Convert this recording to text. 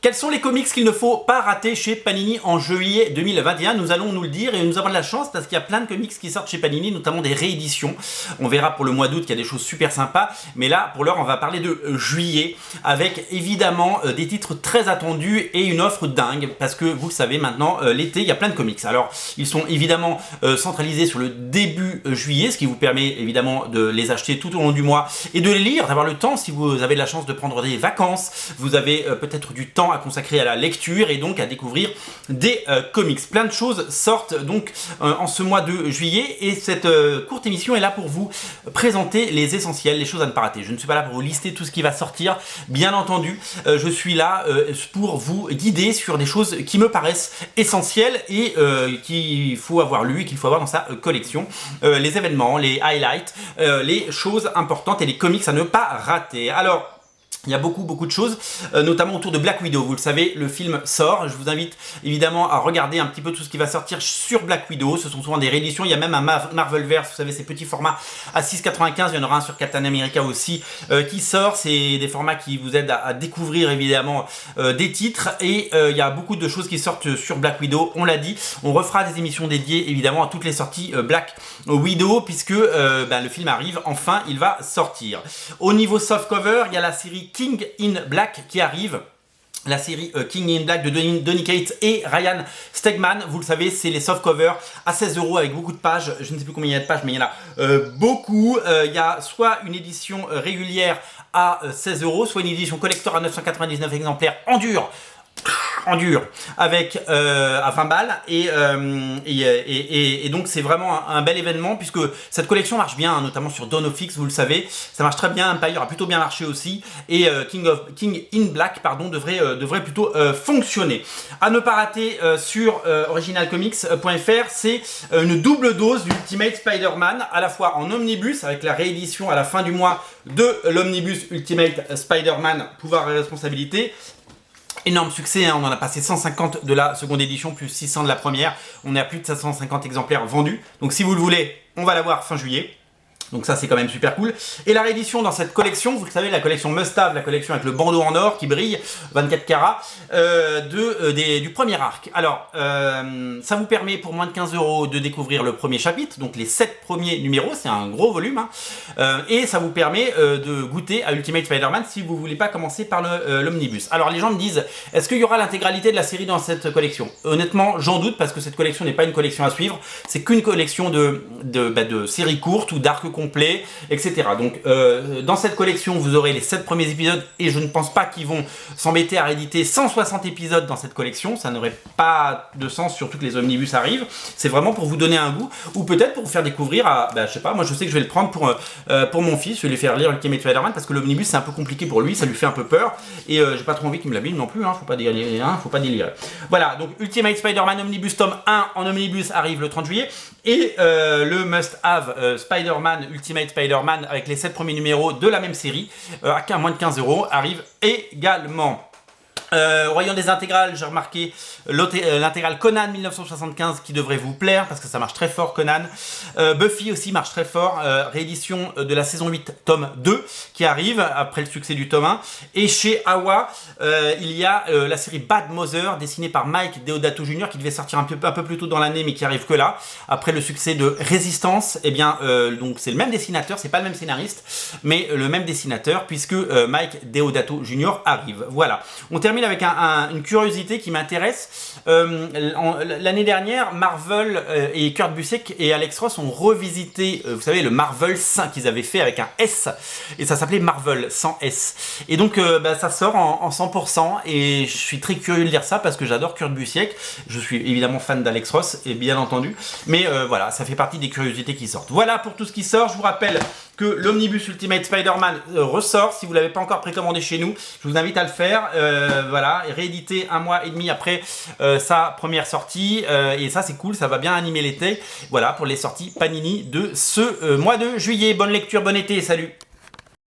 Quels sont les comics qu'il ne faut pas rater chez Panini en juillet 2021? Nous allons nous le dire et nous avons de la chance parce qu'il y a plein de comics qui sortent chez Panini, notamment des rééditions. On verra pour le mois d'août qu'il y a des choses super sympas, mais là pour l'heure on va parler de juillet avec évidemment des titres très attendus et une offre dingue parce que vous le savez maintenant l'été il y a plein de comics. Alors ils sont évidemment centralisés sur le début juillet, ce qui vous permet évidemment de les acheter tout au long du mois et de les lire, d'avoir le temps si vous avez la chance de prendre des vacances, vous avez peut-être du temps à consacrer à la lecture et donc à découvrir des comics. Plein de choses sortent donc en ce mois de juillet et cette courte émission est là pour vous présenter les essentiels, les choses à ne pas rater. Je ne suis pas là pour vous lister tout ce qui va sortir, bien entendu, je suis là pour vous guider sur des choses qui me paraissent essentielles et qu'il faut avoir lu et qu'il faut avoir dans sa collection. Les événements, les highlights, les choses importantes et les comics à ne pas rater. Alors, il y a beaucoup de choses, notamment autour de Black Widow. Vous le savez, le film sort. Je vous invite évidemment à regarder un petit peu tout ce qui va sortir sur Black Widow. Ce sont souvent des rééditions. Il y a même un Marvelverse, vous savez, ces petits formats à 6,95. Il y en aura un sur Captain America aussi qui sort. C'est des formats qui vous aident à découvrir évidemment des titres. Et il y a beaucoup de choses qui sortent sur Black Widow. On l'a dit, on refera des émissions dédiées évidemment à toutes les sorties Black Widow puisque le film arrive. Enfin, il va sortir. Au niveau softcover, il y a la série King in Black qui arrive. La série King in Black de Donny Cates et Ryan Stegman. Vous le savez, c'est les softcovers à 16 € avec beaucoup de pages. Je ne sais plus combien il y a de pages, mais il y en a beaucoup. Il y a soit une édition régulière à 16 €, soit une édition collector à 999 exemplaires en dur avec à 20 balles et donc c'est vraiment un bel événement puisque cette collection marche bien, hein, notamment sur Dawn of X, vous le savez, ça marche très bien. Empire a plutôt bien marché aussi et King in Black pardon devrait plutôt fonctionner. À ne pas rater sur originalcomics.fr, c'est une double dose d'Ultimate Spider-Man, à la fois en omnibus avec la réédition à la fin du mois de l'omnibus Ultimate Spider-Man Pouvoir et responsabilité. Énorme succès, hein, on en a passé 150 de la seconde édition plus 600 de la première. On est à plus de 750 exemplaires vendus. Donc si vous le voulez, on va l'avoir fin juillet. Donc ça c'est quand même super cool. Et la réédition dans cette collection, vous le savez, la collection Must-Have, la collection avec le bandeau en or qui brille, 24 carats, du premier arc. Alors, ça vous permet pour moins de 15 € de découvrir le premier chapitre, donc les 7 premiers numéros, c'est un gros volume, hein, et ça vous permet de goûter à Ultimate Spider-Man si vous ne voulez pas commencer par l'omnibus. Alors les gens me disent, est-ce qu'il y aura l'intégralité de la série dans cette collection? Honnêtement, j'en doute parce que cette collection n'est pas une collection à suivre, c'est qu'une collection de séries courtes ou d'arcs complet, etc. Donc dans cette collection vous aurez les 7 premiers épisodes et je ne pense pas qu'ils vont s'embêter à rééditer 160 épisodes dans cette collection, ça n'aurait pas de sens surtout que les omnibus arrivent. C'est vraiment pour vous donner un goût ou peut-être pour vous faire découvrir à, je sais pas, moi je sais que je vais le prendre pour mon fils, je vais lui faire lire Ultimate Spider-Man parce que l'omnibus c'est un peu compliqué pour lui, ça lui fait un peu peur et j'ai pas trop envie qu'il me l'abîme non plus, hein, faut pas délirer. Voilà, donc Ultimate Spider-Man Omnibus tome 1 en omnibus arrive le 30 juillet et le Must-Have Spider-Man Ultimate Spider-Man avec les 7 premiers numéros de la même série à moins de 15 € arrive également. Voyons des intégrales, j'ai remarqué l'intégrale Conan 1975 qui devrait vous plaire parce que ça marche très fort. Conan, Buffy aussi marche très fort, réédition de la saison 8 tome 2 qui arrive après le succès du tome 1. Et chez Awa il y a la série Bad Mother dessinée par Mike Deodato Jr. qui devait sortir un peu plus tôt dans l'année mais qui arrive que là après le succès de Résistance. Et bien donc c'est le même dessinateur, c'est pas le même scénariste mais le même dessinateur puisque Mike Deodato Jr. arrive. Voilà, on termine avec une curiosité qui m'intéresse. L'année dernière, Marvel et Kurt Busiek et Alex Ross ont revisité, vous savez, le Marvel 5 qu'ils avaient fait avec un S, et ça s'appelait Marvel sans S. Et donc, ça sort en 100%, et je suis très curieux de lire ça parce que j'adore Kurt Busiek. Je suis évidemment fan d'Alex Ross, et bien entendu, mais voilà, ça fait partie des curiosités qui sortent. Voilà pour tout ce qui sort. Je vous rappelle que l'Omnibus Ultimate Spider-Man ressort. Si vous ne l'avez pas encore précommandé chez nous, je vous invite à le faire. Voilà, réédité un mois et demi après sa première sortie. Et ça, c'est cool, ça va bien animer l'été. Voilà pour les sorties Panini de ce mois de juillet. Bonne lecture, bon été, salut!